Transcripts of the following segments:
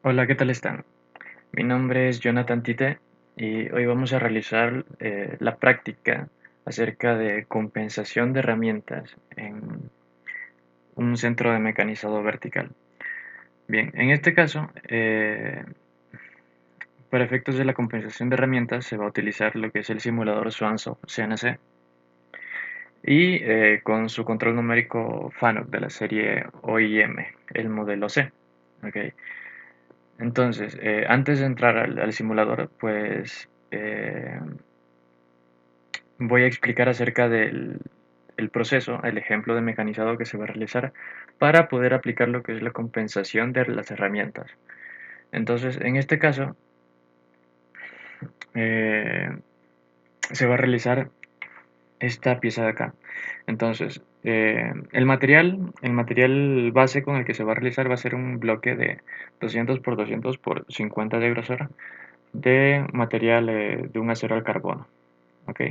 Hola, ¿qué tal están? Mi nombre es Jonathan Tite y hoy vamos a realizar la práctica acerca de compensación de herramientas en un centro de mecanizado vertical. Bien, en este caso, para efectos de la compensación de herramientas se va a utilizar lo que es el simulador Swansoft CNC y con su control numérico FANUC de la serie OIM, el modelo C. ¿Ok? Entonces, antes de entrar al simulador, pues voy a explicar acerca del el proceso, el ejemplo de mecanizado que se va a realizar para poder aplicar lo que es la compensación de las herramientas. Entonces, en este caso, eh, se va a realizar esta pieza de acá. Entonces, el material base con el que se va a realizar va a ser un bloque de 200 por 200 por 50 de grosor de material de un acero al carbono. ¿Ok?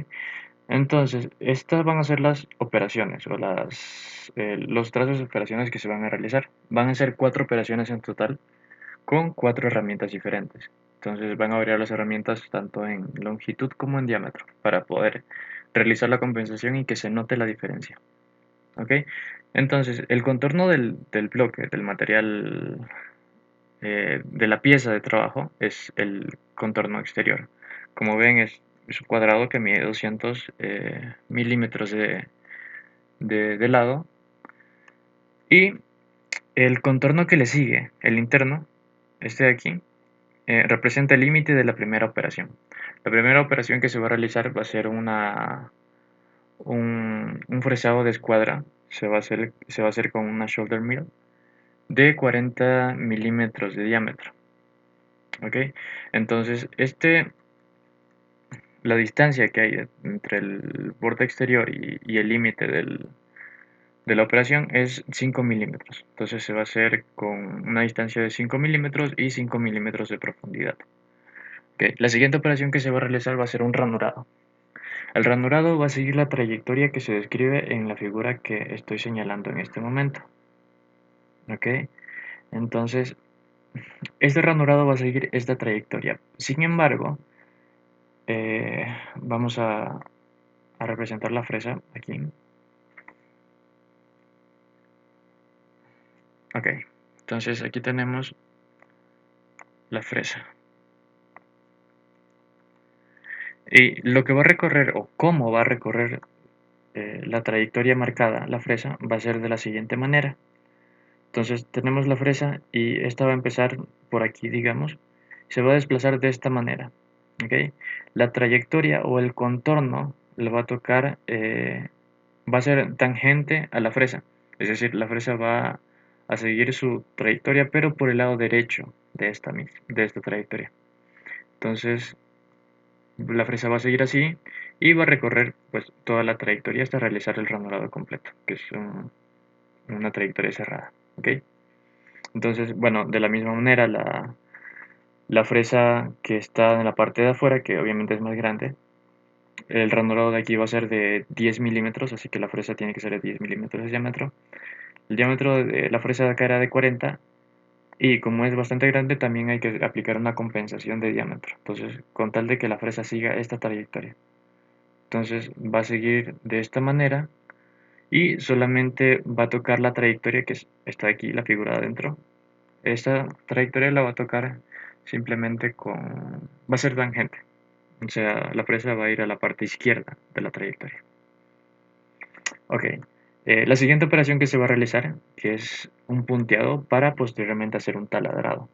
Entonces, estas van a ser las operaciones o los trazos de operaciones que se van a realizar. Van a ser 4 operaciones en total con 4 herramientas diferentes. Entonces van a variar las herramientas tanto en longitud como en diámetro para poder realizar la compensación y que se note la diferencia. ¿Ok? Entonces, el contorno del bloque, del material, de la pieza de trabajo, es el contorno exterior. Como ven, es un cuadrado que mide 200 milímetros de lado. Y el contorno que le sigue, el interno, este de aquí, representa el límite de la primera operación. La primera operación que se va a realizar va a ser un fresado de escuadra. Se va a hacer con una shoulder mill de 40 milímetros de diámetro. ¿Ok? Entonces, la distancia que hay entre el borde exterior y el límite de la operación es 5 milímetros. Entonces se va a hacer con una distancia de 5 milímetros y 5 milímetros de profundidad. Ok, la siguiente operación que se va a realizar va a ser un ranurado. El ranurado va a seguir la trayectoria que se describe en la figura que estoy señalando en este momento. Ok, entonces este ranurado va a seguir esta trayectoria. Sin embargo, vamos a representar la fresa aquí. Ok, entonces aquí tenemos la fresa. Y lo que va a recorrer o cómo va a recorrer la trayectoria marcada, la fresa, va a ser de la siguiente manera. Entonces tenemos la fresa y esta va a empezar por aquí, digamos. Se va a desplazar de esta manera. ¿Ok? La trayectoria o el contorno le va a tocar, va a ser tangente a la fresa. Es decir, la fresa va a seguir su trayectoria, pero por el lado derecho de esta trayectoria. Entonces, la fresa va a seguir así y va a recorrer pues toda la trayectoria hasta realizar el ranurado completo, que es una trayectoria cerrada. ¿Ok? Entonces, bueno, de la misma manera, la fresa que está en la parte de afuera, que obviamente es más grande, el ranurado de aquí va a ser de 10 milímetros, así que la fresa tiene que ser de 10 milímetros de diámetro. El diámetro de la fresa de acá era de 40 y como es bastante grande, también hay que aplicar una compensación de diámetro. Entonces, con tal de que la fresa siga esta trayectoria. Entonces va a seguir de esta manera y solamente va a tocar la trayectoria que está aquí, la figura adentro. Esta trayectoria la va a tocar simplemente va a ser tangente. O sea, la presa va a ir a la parte izquierda de la trayectoria. Ok. La siguiente operación que se va a realizar es un punteado para posteriormente hacer un taladrado.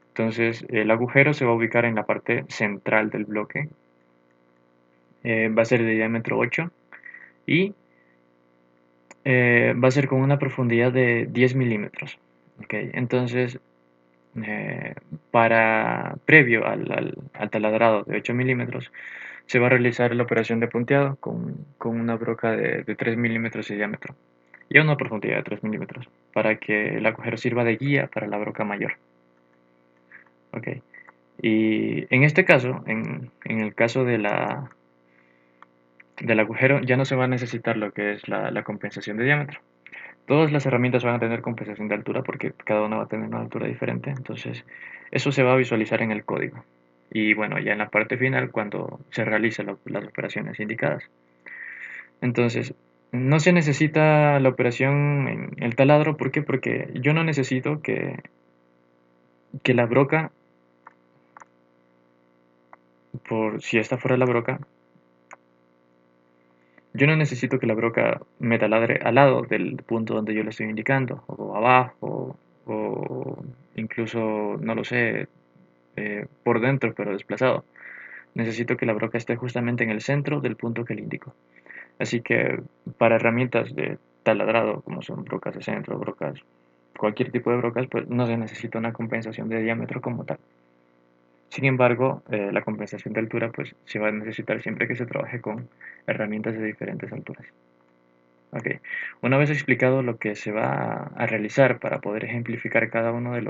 Entonces, el agujero se va a ubicar en la parte central del bloque. Va a ser de diámetro 8 y va a ser con una profundidad de 10 milímetros. Okay, entonces, eh, previo al taladrado de 8 milímetros, se va a realizar la operación de punteado con una broca de 3 milímetros de diámetro y a una profundidad de 3 milímetros para que el agujero sirva de guía para la broca mayor. Okay. Y en este caso, en el caso del agujero, ya no se va a necesitar lo que es la compensación de diámetro. Todas las herramientas van a tener compensación de altura porque cada una va a tener una altura diferente. Entonces, eso se va a visualizar en el código. Y bueno, ya en la parte final, cuando se realicen las operaciones indicadas. Entonces, no se necesita la operación en el taladro. ¿Por qué? Porque yo no necesito que la broca, por si esta fuera la broca, yo no necesito que la broca me taladre al lado del punto donde yo le estoy indicando, o abajo, o incluso, no lo sé, por dentro, pero desplazado. Necesito que la broca esté justamente en el centro del punto que le indico. Así que para herramientas de taladrado, como son brocas de centro, brocas, cualquier tipo de brocas, pues no se necesita una compensación de diámetro como tal. Sin embargo, la compensación de altura pues se va a necesitar siempre que se trabaje con herramientas de diferentes alturas. Ok, una vez explicado lo que se va a realizar para poder ejemplificar cada uno de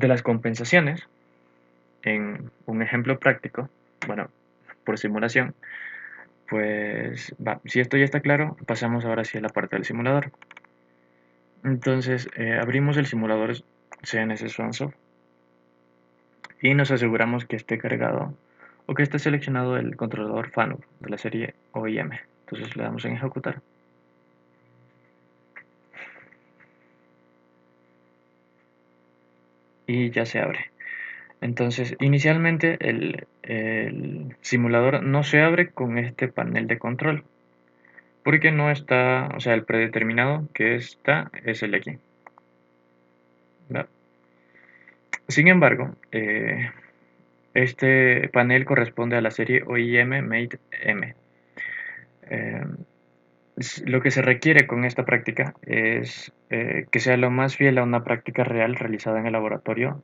las compensaciones en un ejemplo práctico, bueno, por simulación, pues si esto ya está claro, pasamos ahora sí a la parte del simulador. Entonces, abrimos el simulador CNC Swansoft y nos aseguramos que esté cargado o que esté seleccionado el controlador FANUC de la serie OIM. Entonces le damos en ejecutar. Y ya se abre. Entonces, inicialmente el simulador no se abre con este panel de control, porque no está, o sea, el predeterminado que está es el de aquí. ¿Va? Sin embargo, este panel corresponde a la serie OIM Mate M. Eh, lo que se requiere con esta práctica es que sea lo más fiel a una práctica real realizada en el laboratorio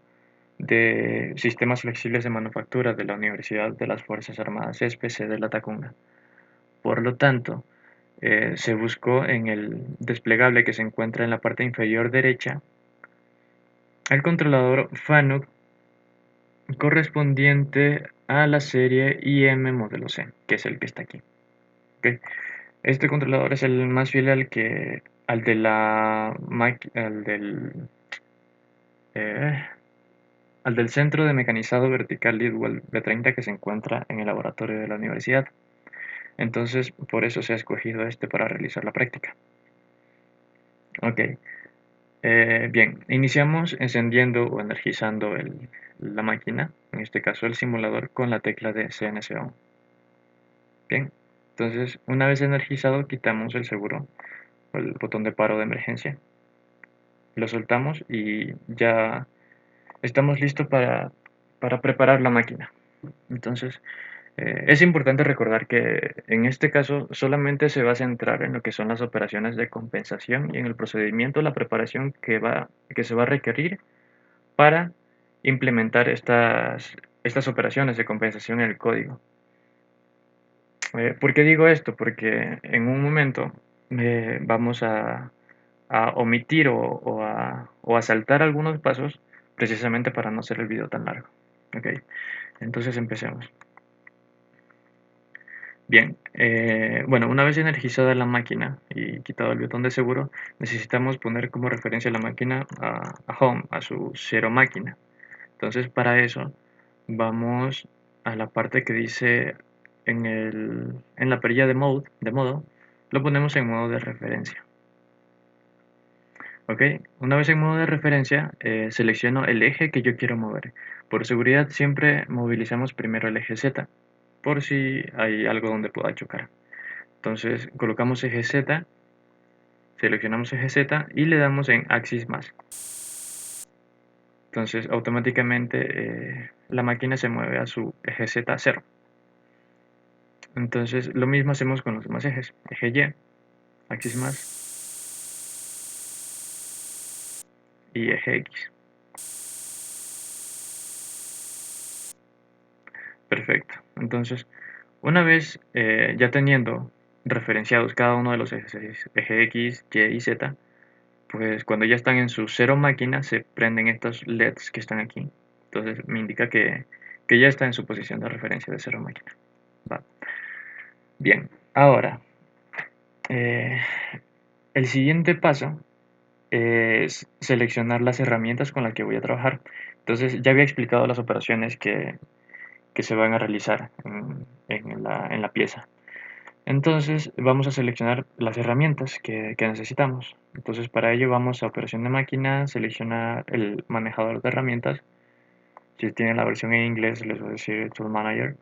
de Sistemas Flexibles de Manufactura de la Universidad de las Fuerzas Armadas SPC de La Tacunga. Por lo tanto, se buscó en el desplegable que se encuentra en la parte inferior derecha el controlador FANUC correspondiente a la serie IM modelo C, que es el que está aquí. ¿Okay? Este controlador es el más fiel al de la eh, al del Centro de Mecanizado Vertical Lidwell B30 que se encuentra en el laboratorio de la universidad. Entonces, por eso se ha escogido este para realizar la práctica. Ok, bien, iniciamos encendiendo o energizando la máquina, en este caso el simulador, con la tecla de CNC On. Bien, entonces una vez energizado quitamos el seguro o el botón de paro de emergencia, lo soltamos y ya estamos listos para preparar la máquina. Entonces, es importante recordar que en este caso solamente se va a centrar en lo que son las operaciones de compensación y en el procedimiento, la preparación que se va a requerir para implementar estas operaciones de compensación en el código. ¿Por qué digo esto? Porque en un momento vamos a omitir o a saltar algunos pasos precisamente para no hacer el video tan largo. Okay. Entonces empecemos. Bien, bueno, una vez energizada la máquina y quitado el botón de seguro, necesitamos poner como referencia la máquina a Home, a su cero máquina. Entonces, para eso, vamos a la parte que dice en la perilla de modo, lo ponemos en modo de referencia. Ok, una vez en modo de referencia, selecciono el eje que yo quiero mover. Por seguridad, siempre movilizamos primero el eje Z, por si hay algo donde pueda chocar. Entonces colocamos eje Z, seleccionamos eje Z y le damos en Axis más. Entonces automáticamente la máquina se mueve a su eje Z 0. Entonces lo mismo hacemos con los demás ejes. Eje Y, Axis más y eje X. Perfecto. Entonces una vez ya teniendo referenciados cada uno de los ejes, eje X, Y y Z, pues cuando ya están en su cero máquina se prenden estos LEDs que están aquí. Entonces me indica que ya está en su posición de referencia de cero máquina. Va. Bien, ahora Eh, el siguiente paso es seleccionar las herramientas con las que voy a trabajar. Entonces ya había explicado las operaciones que se van a realizar en la pieza. Entonces vamos a seleccionar las herramientas que necesitamos. Entonces para ello vamos a operación de máquina, seleccionar el manejador de herramientas. Si tienen la versión en inglés les voy a decir Tool Manager.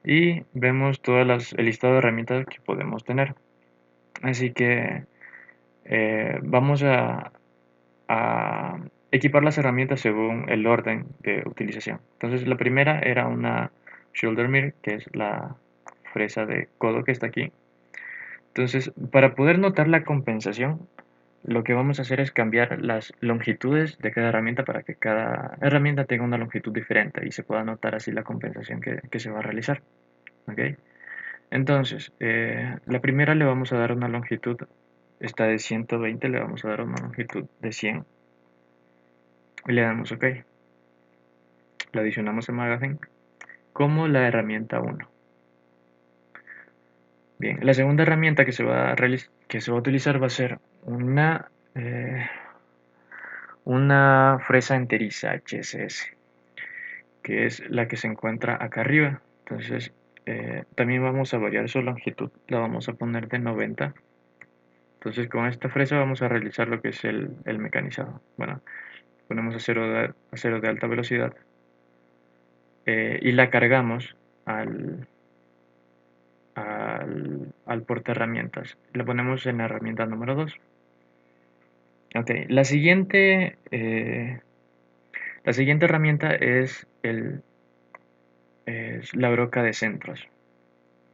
Y vemos el listado de herramientas que podemos tener. Así que vamos a equipar las herramientas según el orden de utilización. Entonces la primera era una shoulder mirror, que es la fresa de codo que está aquí. Entonces, para poder notar la compensación, lo que vamos a hacer es cambiar las longitudes de cada herramienta para que cada herramienta tenga una longitud diferente y se pueda notar así la compensación que se va a realizar. ¿Ok? Entonces, la primera le vamos a dar una longitud, esta de 120, le vamos a dar una longitud de 100 y le damos OK. La adicionamos en Magazine como la herramienta 1. Bien, la segunda herramienta que se va a utilizar va a ser una fresa enteriza HSS, que es la que se encuentra acá arriba. Entonces, también vamos a variar su longitud, la vamos a poner de 90. Entonces, con esta fresa vamos a realizar lo que es el mecanizado. Bueno, ponemos acero de alta velocidad y la cargamos al, al portaherramientas. La ponemos en la herramienta número 2. Ok, la siguiente herramienta es la broca de centros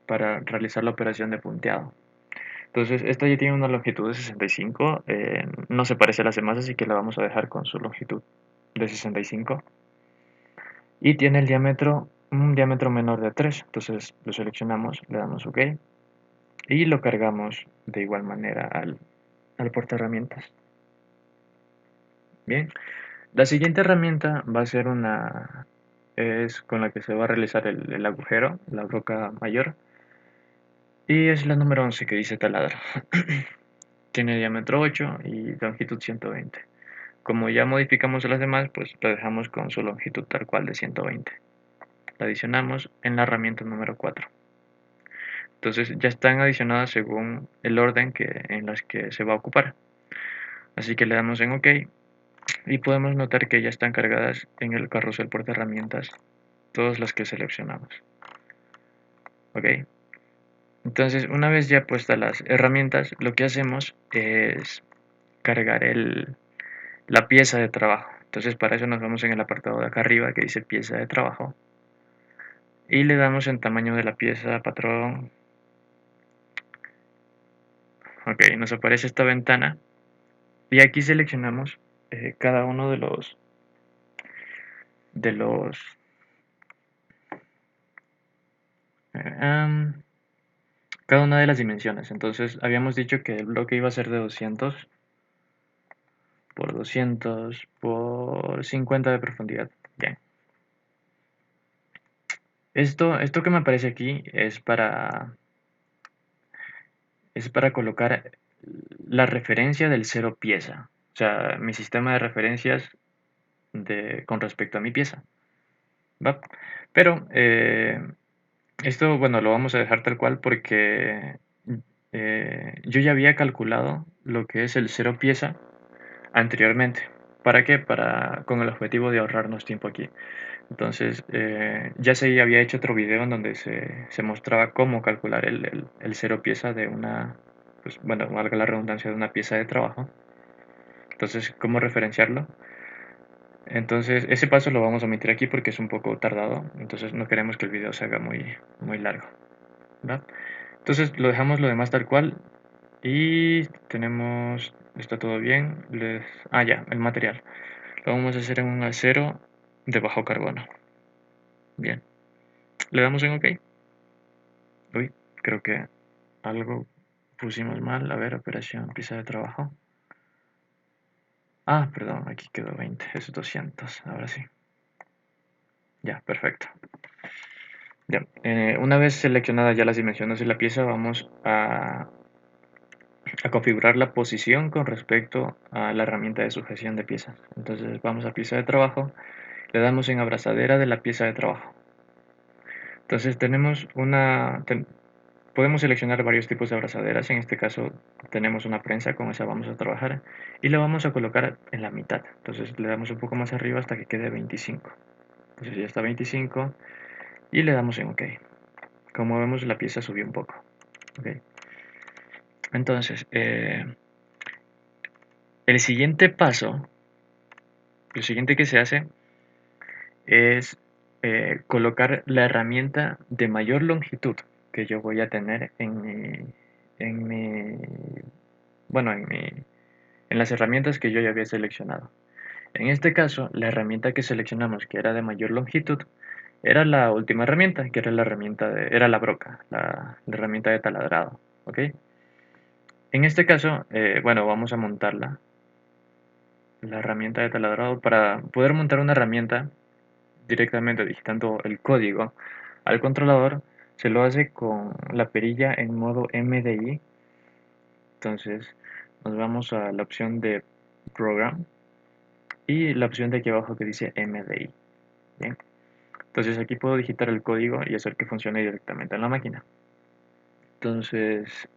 para realizar la operación de punteado. Entonces, esta ya tiene una longitud de 65, no se parece a las demás, así que la vamos a dejar con su longitud de 65. Y tiene un diámetro menor de 3, entonces lo seleccionamos, le damos OK y lo cargamos de igual manera al portaherramientas. Bien, la siguiente herramienta va a ser es con la que se va a realizar el agujero, la broca mayor, y es la número 11 que dice taladro. Tiene diámetro 8 y longitud 120. Como ya modificamos las demás, pues lo dejamos con su longitud tal cual de 120. La adicionamos en la herramienta número 4. Entonces ya están adicionadas según el orden en las que se va a ocupar. Así que le damos en OK y podemos notar que ya están cargadas en el carrusel portaherramientas todas las que seleccionamos. OK. Entonces, una vez ya puestas las herramientas, lo que hacemos es cargar la pieza de trabajo. Entonces, para eso nos vamos en el apartado de acá arriba que dice pieza de trabajo y le damos en tamaño de la pieza, patrón. OK, nos aparece esta ventana y aquí seleccionamos cada uno de los eh, cada una de las dimensiones. Entonces, habíamos dicho que el bloque iba a ser de 200 por 200 por 50 de profundidad. Bien. Esto que me aparece aquí es para colocar la referencia del cero pieza. O sea, mi sistema de referencias con respecto a mi pieza. ¿Va? Pero esto, bueno, lo vamos a dejar tal cual porque yo ya había calculado lo que es el cero pieza anteriormente. ¿Para qué? Con el objetivo de ahorrarnos tiempo aquí. Entonces, ya se había hecho otro video en donde se mostraba cómo calcular el cero pieza de pues bueno, valga la redundancia, de una pieza de trabajo. Entonces, cómo referenciarlo. Entonces, ese paso lo vamos a omitir aquí porque es un poco tardado. Entonces, no queremos que el video se haga muy largo. ¿Va? Entonces, lo dejamos lo demás tal cual. Y está todo bien. Ya, el material. Lo vamos a hacer en un acero de bajo carbono. Bien. Le damos en OK. Uy, creo que algo pusimos mal. A ver, operación, pieza de trabajo. Perdón, aquí quedó 20, es 200, ahora sí. Ya, perfecto. Ya, una vez seleccionadas ya las dimensiones de la pieza, vamos a a configurar la posición con respecto a la herramienta de sujeción de piezas. Entonces vamos a pieza de trabajo, le damos en abrazadera de la pieza de trabajo. Entonces podemos seleccionar varios tipos de abrazaderas. En este caso tenemos una prensa, con esa vamos a trabajar y la vamos a colocar en la mitad. Entonces le damos un poco más arriba hasta que quede 25. Entonces ya está 25 y le damos en OK. Como vemos, la pieza subió un poco. ¿Ok? Entonces, el siguiente paso, lo siguiente que se hace es colocar la herramienta de mayor longitud que yo voy a tener en mi, bueno, en las herramientas que yo ya había seleccionado. En este caso, la herramienta que seleccionamos, que era de mayor longitud, era la última herramienta, que era la era la broca, la herramienta de taladrado. ¿Ok? En este caso, bueno, vamos a montarla, la herramienta de taladrado. Para poder montar una herramienta directamente digitando el código al controlador, se lo hace con la perilla en modo MDI. Entonces nos vamos a la opción de Program y la opción de aquí abajo que dice MDI. Bien. Entonces aquí puedo digitar el código y hacer que funcione directamente en la máquina. Entonces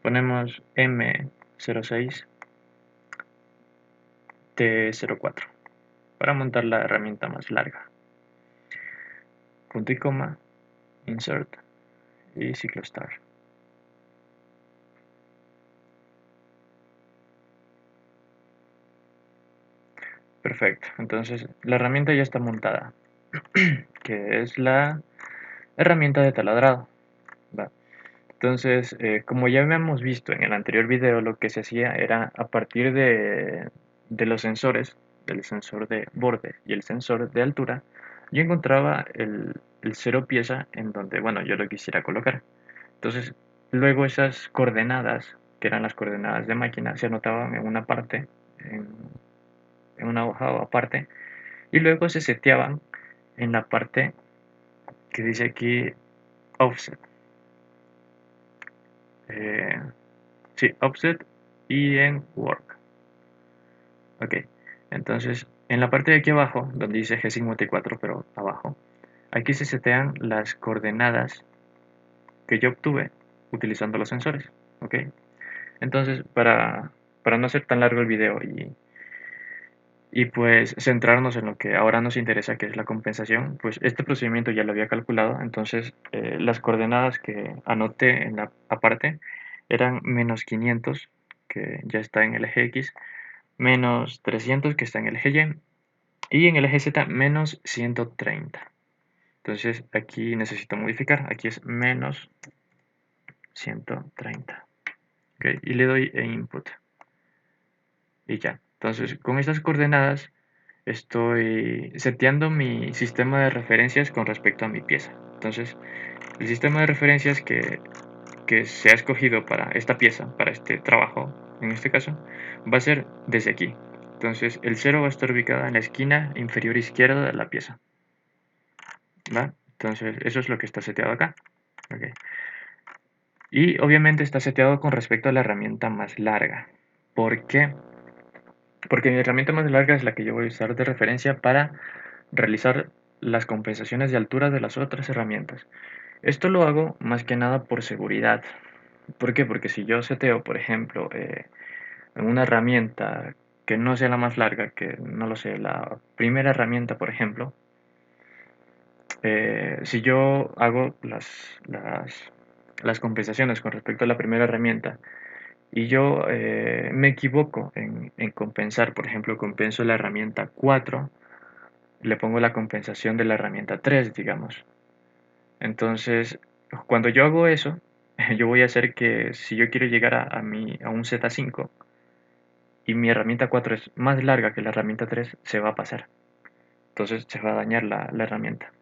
ponemos M06 T04 para montar la herramienta más larga. Punto y coma, insert y ciclo start. Perfecto, entonces la herramienta ya está montada, que es la herramienta de taladrado. ¿Va? Entonces, como ya habíamos visto en el anterior video, lo que se hacía era a partir de los sensores, del sensor de borde y el sensor de altura, yo encontraba el cero pieza en donde, bueno, yo lo quisiera colocar. Entonces, luego esas coordenadas, que eran las coordenadas de máquina, se anotaban en una parte, en, en una hoja aparte, y luego se seteaban en la parte que dice aquí offset. Eh, sí, offset y en work. Ok, entonces en la parte de aquí abajo, donde dice G54, pero abajo, aquí se setean las coordenadas que yo obtuve utilizando los sensores. Ok, entonces para no hacer tan largo el video y pues centrarnos en lo que ahora nos interesa, que es la compensación, pues este procedimiento ya lo había calculado. Entonces las coordenadas que anoté en la aparte eran menos 500, que ya está en el eje X, menos 300, que está en el eje Y en el eje Z menos 130. Entonces aquí necesito modificar, aquí es menos 130. ¿Ok? Y le doy en input y ya. Entonces con estas coordenadas estoy seteando mi sistema de referencias con respecto a mi pieza. Entonces, el sistema de referencias que se ha escogido para esta pieza, para este trabajo, en este caso, va a ser desde aquí. Entonces, el 0 va a estar ubicado en la esquina inferior izquierda de la pieza. ¿Va? Entonces, eso es lo que está seteado acá. Okay. Y obviamente está seteado con respecto a la herramienta más larga. ¿Por qué? Porque mi herramienta más larga es la que yo voy a usar de referencia para realizar las compensaciones de altura de las otras herramientas. Esto lo hago más que nada por seguridad. ¿Por qué? Porque si yo seteo, por ejemplo, en una herramienta que no sea la más larga, que no lo sé, la primera herramienta, por ejemplo, si yo hago las compensaciones con respecto a la primera herramienta y yo me equivoco en compensar, por ejemplo, compenso la herramienta 4, le pongo la compensación de la herramienta 3, digamos. Entonces, cuando yo hago eso, yo voy a hacer que si yo quiero llegar a un Z5 y mi herramienta 4 es más larga que la herramienta 3, se va a pasar. Entonces se va a dañar la herramienta.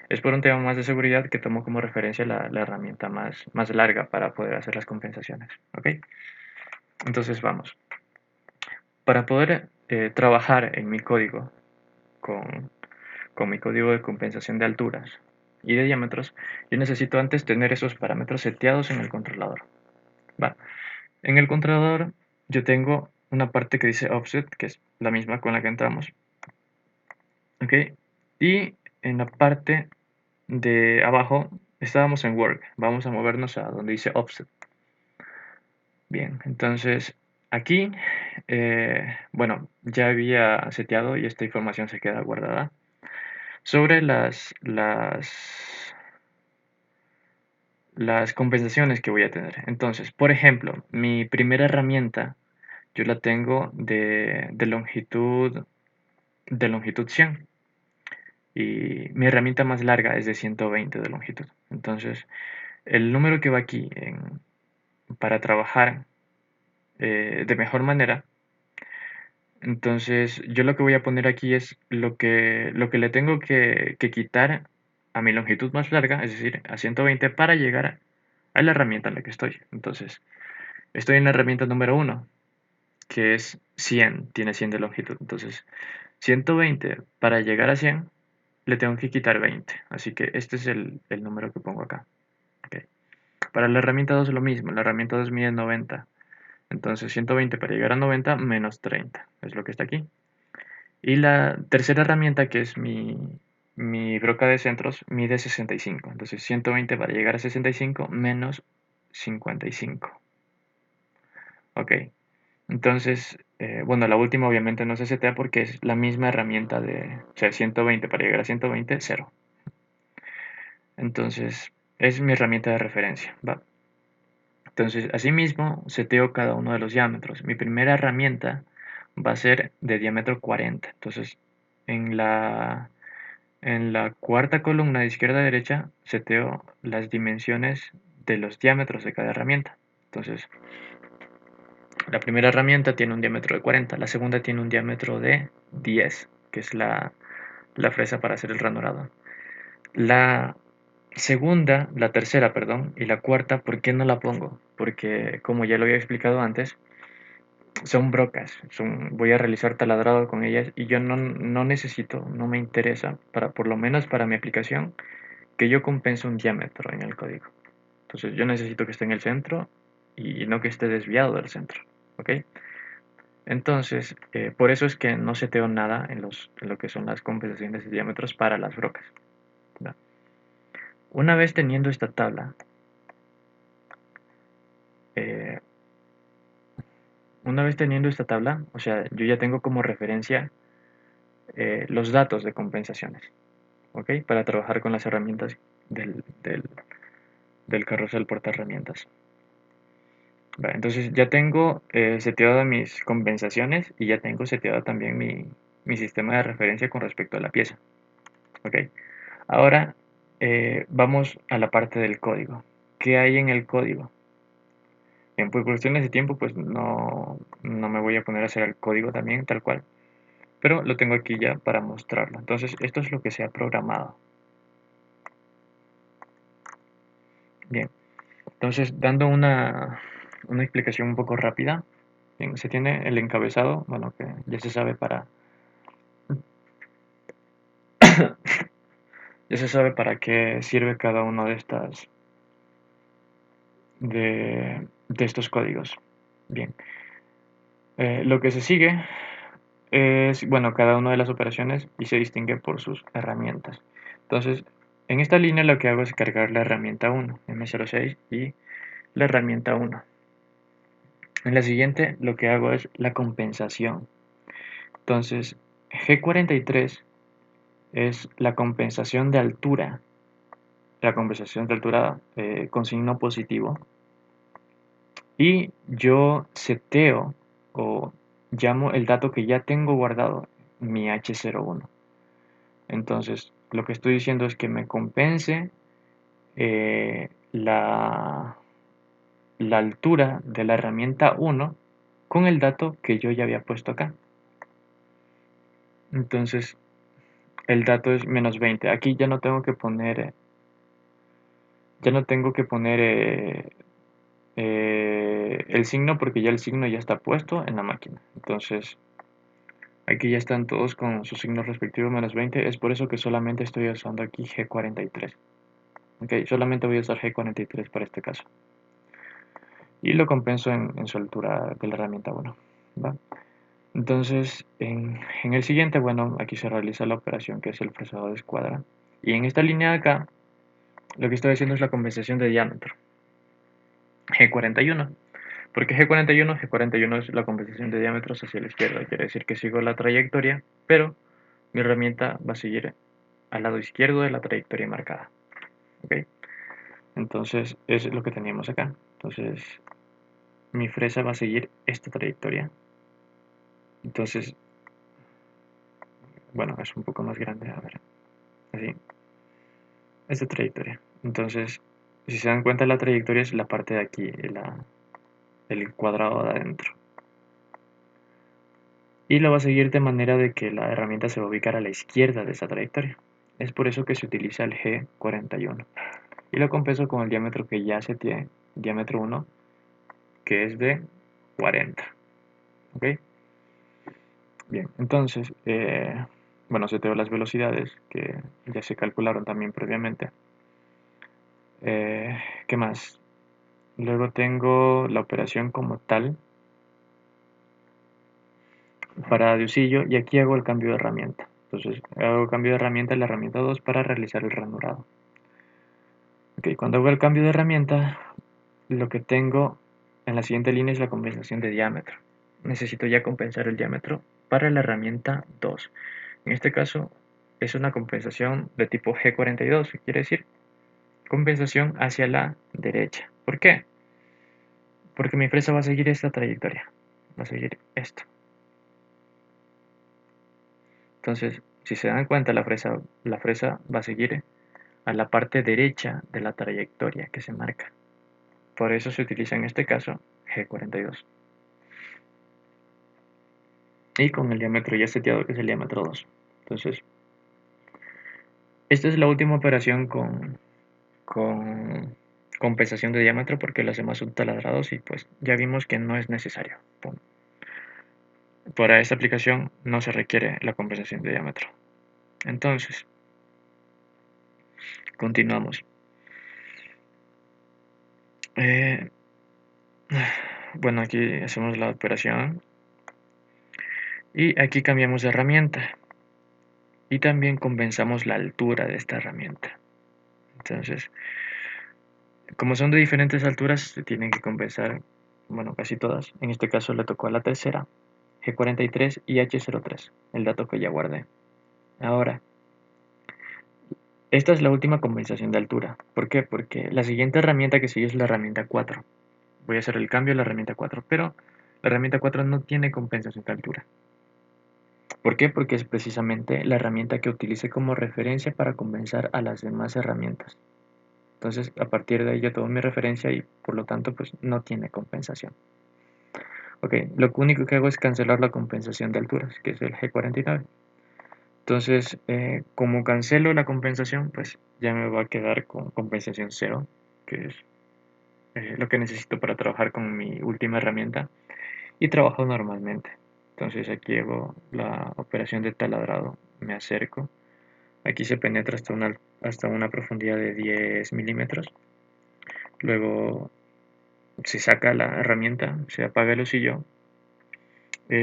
Es por un tema más de seguridad que tomo como referencia la herramienta más larga para poder hacer las compensaciones. ¿Ok? Entonces vamos. Para poder trabajar en mi código con, con mi código de compensación de alturas y de diámetros, yo necesito antes tener esos parámetros seteados en el controlador. Va. En el controlador yo tengo una parte que dice offset, que es la misma con la que entramos. ¿Ok? Y en la parte de abajo estábamos en work. Vamos a movernos a donde dice offset. Bien, entonces aquí, bueno, ya había seteado y esta información se queda guardada. Sobre las compensaciones que voy a tener. Entonces, por ejemplo, mi primera herramienta yo la tengo de longitud 100 y mi herramienta más larga es de 120 de longitud. Entonces, el número que va aquí para trabajar de mejor manera, entonces yo lo que voy a poner aquí es lo que le tengo que quitar a mi longitud más larga, es decir, a 120 para llegar a la herramienta en la que estoy. Entonces, estoy en la herramienta número 1, que es 100, tiene 100 de longitud. Entonces, 120 para llegar a 100 le tengo que quitar 20. Así que este es el número que pongo acá. Ok. Para la herramienta 2 lo mismo. La herramienta 2 mide 90. Entonces 120 para llegar a 90 menos 30. Es lo que está aquí. Y la tercera herramienta, que es mi broca de centros, mide 65. Entonces 120 para llegar a 65 menos 55. Ok. Entonces, bueno, la última obviamente no se setea porque es la misma herramienta o sea, 120 para llegar a 120, 0. Entonces, es mi herramienta de referencia, ¿va? Entonces, asimismo, seteo cada uno de los diámetros. Mi primera herramienta va a ser de diámetro 40. Entonces, en la cuarta columna de izquierda a derecha, seteo las dimensiones de los diámetros de cada herramienta. Entonces, la primera herramienta tiene un diámetro de 40, la segunda tiene un diámetro de 10, que es la fresa para hacer el ranurado. La la tercera, perdón, y la cuarta, ¿por qué no la pongo? Porque, como ya lo había explicado antes, son brocas, voy a realizar taladrado con ellas y yo no necesito, no me interesa, por lo menos para mi aplicación, que yo compense un diámetro en el código. Entonces yo necesito que esté en el centro y no que esté desviado del centro, ¿ok? Entonces, por eso es que no seteo nada en lo que son las compensaciones de diámetros para las brocas, ¿no? Una vez teniendo esta tabla, eh, o sea, yo ya tengo como referencia los datos de compensaciones, ¿ok? Para trabajar con las herramientas del carrusel porta herramientas. Vale, entonces ya tengo seteado mis compensaciones y ya tengo seteado también mi sistema de referencia con respecto a la pieza, ¿ok? Ahora vamos a la parte del código. ¿Qué hay en el código? Bien, por cuestiones de tiempo, pues no me voy a poner a hacer el código también, tal cual. Pero lo tengo aquí ya para mostrarlo. Entonces, esto es lo que se ha programado. Bien, entonces, dando una explicación un poco rápida, bien, se tiene el encabezado, bueno, que ya se sabe para qué sirve cada uno de estos códigos. Bien, lo que se sigue es, bueno, cada una de las operaciones y se distingue por sus herramientas. Entonces, en esta línea lo que hago es cargar la herramienta 1, M06, y la herramienta 1. En la siguiente lo que hago es la compensación. Entonces, G43 es la compensación de altura. La compensación de altura con signo positivo. Y yo seteo o llamo el dato que ya tengo guardado, mi H01. Entonces, lo que estoy diciendo es que me compense la altura de la herramienta 1 con el dato que yo ya había puesto acá. Entonces, el dato es menos 20. Aquí ya no tengo que poner el signo porque ya el signo ya está puesto en la máquina. Entonces, aquí ya están todos con su signo respectivo menos 20. Es por eso que solamente estoy usando aquí G43. Ok, solamente voy a usar G43 para este caso. y lo compenso en su altura de la herramienta 1, ¿va? Entonces, en el siguiente, bueno, aquí se realiza la operación que es el fresado de escuadra. Y en esta línea de acá, lo que estoy haciendo es la compensación de diámetro. G41. ¿Por qué G41? G41 es la compensación de diámetros hacia la izquierda. Quiere decir que sigo la trayectoria, pero mi herramienta va a seguir al lado izquierdo de la trayectoria marcada. ¿Ok? Entonces, es lo que teníamos acá. Entonces, mi fresa va a seguir esta trayectoria. Entonces, bueno, es un poco más grande, a ver, así, esta trayectoria. Entonces, si se dan cuenta, la trayectoria es la parte de aquí, el cuadrado de adentro. Y lo va a seguir de manera de que la herramienta se va a ubicar a la izquierda de esa trayectoria. Es por eso que se utiliza el G41. Y lo compenso con el diámetro que ya se tiene, diámetro 1, que es de 40. ¿Ok? Bien, entonces, bueno, seteo las velocidades que ya se calcularon también previamente. Eh, ¿Qué más? Luego tengo la operación como tal para diusillo y aquí hago el cambio de herramienta. Entonces hago el cambio de herramienta en la herramienta 2 para realizar el ranurado. Ok, cuando hago el cambio de herramienta, lo que tengo en la siguiente línea es la compensación de diámetro. Necesito ya compensar el diámetro para la herramienta 2. En este caso es una compensación de tipo G42, que quiere decir compensación hacia la derecha. ¿Por qué? Porque mi fresa va a seguir esta trayectoria, va a seguir esto. Entonces, si se dan cuenta, la fresa va a seguir a la parte derecha de la trayectoria que se marca. Por eso se utiliza en este caso G42. Y con el diámetro ya seteado, que es el diámetro 2. Entonces, esta es la última operación con compensación de diámetro porque los demás son taladrados y pues ya vimos que no es necesario. Para esta aplicación no se requiere la compensación de diámetro. Entonces, continuamos. Eh, bueno, aquí hacemos la operación y aquí cambiamos de herramienta y también compensamos la altura de esta herramienta. Entonces, como son de diferentes alturas, se tienen que compensar, bueno, casi todas. En este caso le tocó a la tercera, G43 y H03, el dato que ya guardé. Ahora, esta es la última compensación de altura. ¿Por qué? Porque la siguiente herramienta que sigue es la herramienta 4. Voy a hacer el cambio a la herramienta 4, pero la herramienta 4 no tiene compensación de altura. ¿Por qué? Porque es precisamente la herramienta que utilicé como referencia para compensar a las demás herramientas. Entonces, a partir de ahí yo tomo mi referencia y por lo tanto, pues no tiene compensación. Ok, lo único que hago es cancelar la compensación de alturas, que es el G49. Entonces, como cancelo la compensación, pues ya me va a quedar con compensación 0, que es lo que necesito para trabajar con mi última herramienta. Y trabajo normalmente. Entonces aquí hago la operación de taladrado, me acerco. Aquí se penetra hasta una profundidad de 10 milímetros. Luego se saca la herramienta, se apaga el hocillo,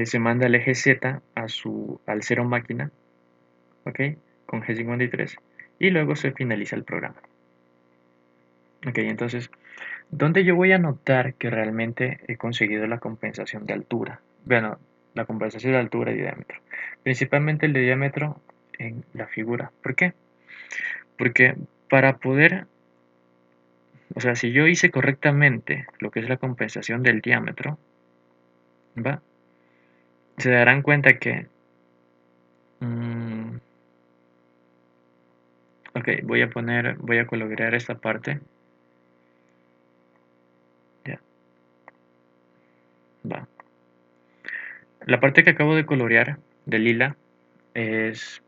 se manda el eje Z al cero máquina, ¿ok? Con G53 y luego se finaliza el programa. Ok, entonces, ¿dónde yo voy a notar que realmente he conseguido la compensación de altura? Bueno, la compensación de altura y diámetro. Principalmente el de diámetro en la figura. ¿Por qué? Porque para poder, o sea, si yo hice correctamente lo que es la compensación del diámetro, ¿va? Se darán cuenta que mm, ok, voy a colorear esta parte. Ya, va. La parte que acabo de colorear de lila es,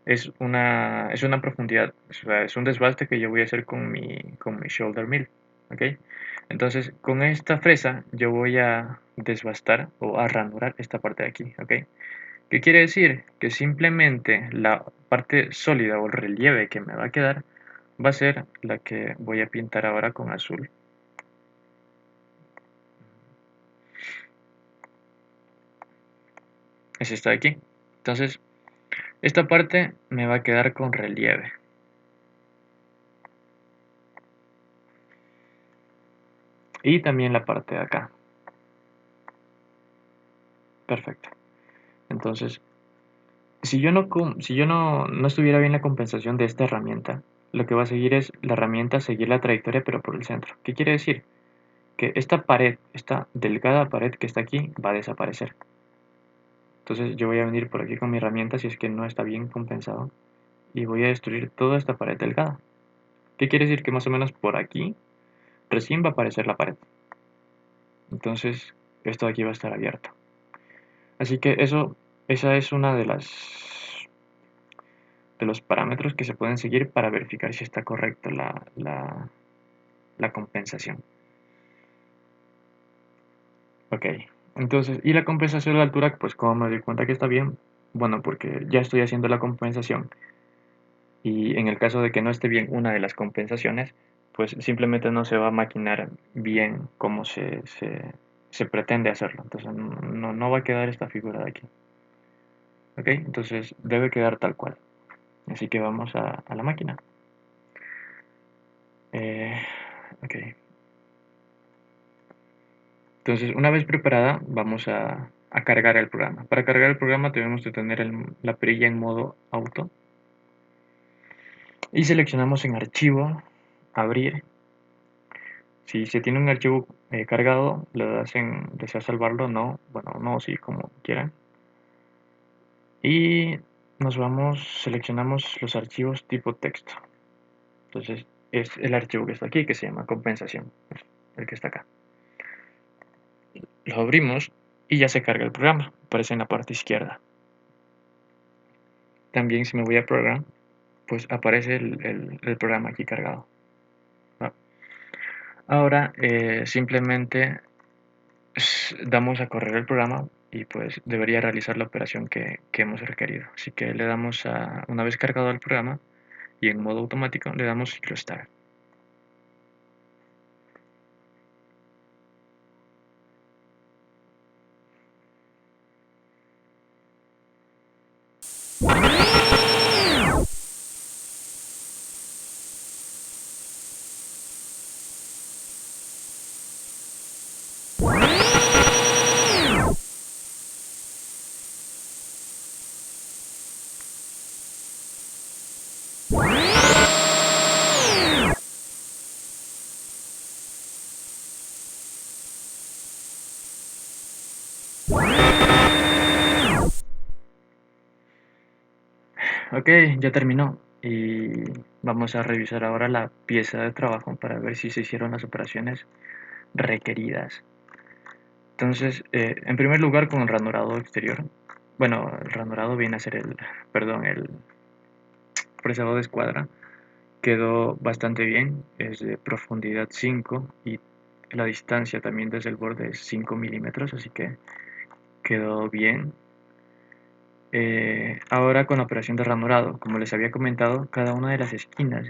es una profundidad, o sea, es un desbaste que yo voy a hacer con mi shoulder mill. ¿Ok? Entonces, con esta fresa yo voy a desbastar o a ranurar esta parte de aquí. ¿Ok? ¿Qué quiere decir? Que simplemente la parte sólida o el relieve que me va a quedar va a ser la que voy a pintar ahora con azul. es esta de aquí. Entonces, esta parte me va a quedar con relieve. Y también la parte de acá. Perfecto. Entonces, si yo no estuviera bien la compensación de esta herramienta, lo que va a seguir es la herramienta seguir la trayectoria pero por el centro. ¿Qué quiere decir? Que esta pared, esta delgada pared que está aquí, va a desaparecer. Entonces yo voy a venir por aquí con mi herramienta si es que no está bien compensado y voy a destruir toda esta pared delgada. ¿Qué quiere decir? Que más o menos por aquí recién va a aparecer la pared. Entonces esto de aquí va a estar abierto. Así que esa es una de los parámetros que se pueden seguir para verificar si está correcta la compensación. Ok, entonces, y la compensación de la altura, pues como me doy cuenta que está bien, bueno, porque ya estoy haciendo la compensación y en el caso de que no esté bien una de las compensaciones, pues simplemente no se va a maquinar bien como se pretende hacerlo. Entonces no va a quedar esta figura de aquí. Ok, entonces debe quedar tal cual. Así que vamos a la máquina. Eh, ok. Entonces, una vez preparada, vamos a cargar el programa. Para cargar el programa debemos de tener la perilla en modo auto y seleccionamos en archivo, abrir. Si se tiene un archivo cargado, le das en desea salvarlo, no, bueno, no, sí, como quieran. Y seleccionamos los archivos tipo texto. Entonces, es el archivo que está aquí, que se llama compensación, el que está acá. Lo abrimos y ya se carga el programa, aparece en la parte izquierda. También si me voy a program, pues aparece el programa aquí cargado, ¿no? Ahora simplemente damos a correr el programa y pues debería realizar la operación que hemos requerido. Así que le damos una vez cargado el programa y en modo automático le damos ciclo start. Ok, ya terminó y vamos a revisar ahora la pieza de trabajo para ver si se hicieron las operaciones requeridas. Entonces, en primer lugar con el ranurado exterior, bueno, el ranurado viene a ser el fresado de escuadra, quedó bastante bien, es de profundidad 5 y la distancia también desde el borde es 5 milímetros, así que quedó bien. Ahora con la operación de ranurado, como les había comentado, cada una de las esquinas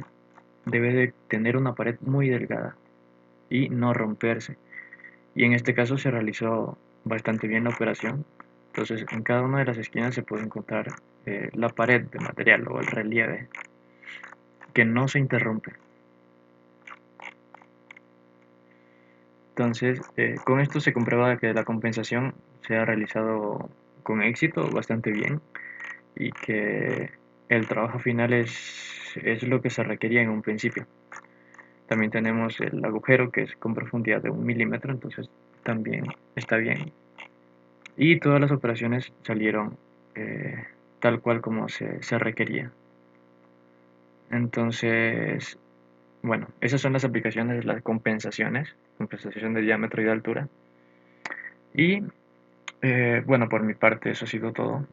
debe de tener una pared muy delgada y no romperse. Y en este caso se realizó bastante bien la operación. Entonces en cada una de las esquinas se puede encontrar la pared de material o el relieve que no se interrumpe. Entonces con esto se comprueba que la compensación se ha realizado con éxito, bastante bien, y que el trabajo final es lo que se requería en un principio. También tenemos el agujero que es con profundidad de 1 milímetro, entonces también está bien. Y todas las operaciones salieron tal cual como se requería. Entonces, bueno, esas son las aplicaciones de las compensaciones, compensación de diámetro y de altura. Y bueno, por mi parte eso ha sido todo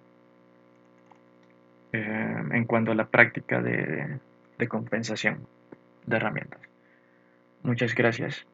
en cuanto a la práctica de compensación de herramientas. Muchas gracias.